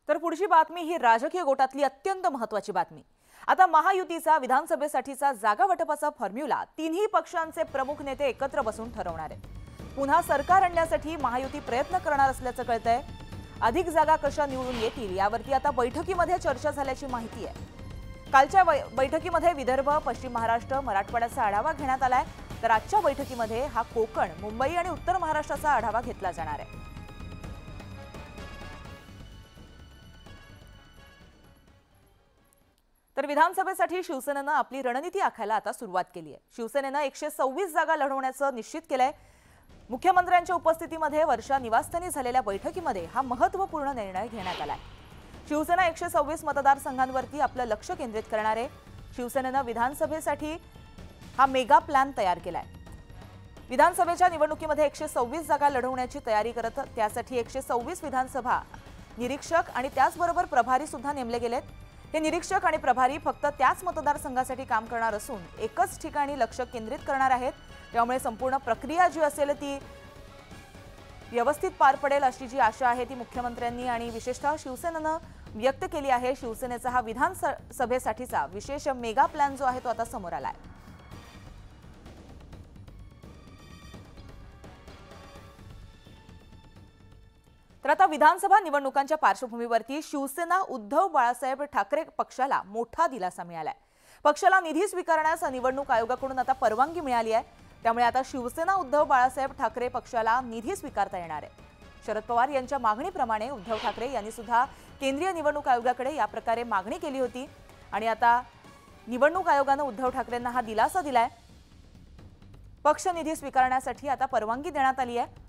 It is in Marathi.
तर पुढची बातमी ही राजकीय गोटातली अत्यंत महत्त्वाची बातमी। आता महायुतीचा विधानसभेसाठीचा जागा वाटपाचा फॉर्म्युला तिन्ही पक्षांचे प्रमुख नेते एकत्र बसून ठरवणार आहेत। पुन्हा सरकार आणण्यासाठी महायुती प्रयत्न करणार असल्याचं कळतंय। अधिक जागा कशा निवडून येतील यावरती आता बैठकीमध्ये चर्चा झाल्याची माहिती आहे। कालच्या बैठकीमध्ये विदर्भ, पश्चिम महाराष्ट्र, मराठवाड्याचा आढावा घेण्यात आलाय, तर आजच्या बैठकीमध्ये हा कोकण, मुंबई आणि उत्तर महाराष्ट्राचा आढावा घेतला जाणार आहे। तर विधानसभेसाठी शिवसेनेनं आपली रणनीती आखायला आता सुरुवात केली आहे। शिवसेनेनं 126 जागा लढवण्याचं निश्चित केलंय। मुख्यमंत्र्यांच्या उपस्थितीमध्ये वर्षा निवासस्थानी झालेल्या बैठकीमध्ये हा महत्त्वपूर्ण निर्णय घेण्यात आलाय। शिवसेना 126 मतदारसंघांवरती आपलं लक्ष केंद्रित करणार आहे। शिवसेनेनं विधानसभेसाठी हा मेगा प्लॅन तयार केलाय। विधानसभेच्या निवडणुकीमध्ये 126 जागा लढवण्याची तयारी करत त्यासाठी 126 विधानसभा निरीक्षक आणि त्याचबरोबर प्रभारी सुद्धा नेमले गेलेत। हे निरीक्षक आणि प्रभारी फक्त त्याच मतदारसंघासाठी काम करणार असून एकच ठिकाणी लक्ष केंद्रित करणार आहेत। त्यामुळे संपूर्ण प्रक्रिया जी असेल ती व्यवस्थित पार पडेल अशी जी आशा आहे ती मुख्यमंत्र्यांनी आणि विशेषतः शिवसेनेनं व्यक्त केली आहे। शिवसेनेचा हा विधानसभेसाठीचा विशेष मेगा प्लॅन जो आहे तो आता समोर आलाय। तर आता विधानसभा निवडणुकांच्या पार्श्वभूमीवरती शिवसेना उद्धव बाळासाहेब ठाकरे पक्षाला मोठा दिलासा मिळालाय। पक्षाला निधी स्वीकारण्यास निवडणूक आयोगाकडून आता परवानगी मिळाली आहे। त्यामुळे आता शिवसेना उद्धव बाळासाहेब ठाकरे पक्षाला निधी स्वीकारता येणार आहे। शरद पवार यांच्या मागणीप्रमाणे उद्धव ठाकरे यांनी सुद्धा केंद्रीय निवडणूक आयोगाकडे या प्रकारे मागणी केली होती आणि आता निवडणूक आयोगाने उद्धव ठाकरेंना हा दिलासा दिलाय। पक्ष निधी स्वीकारण्यासाठी आता परवानगी देण्यात आली आहे।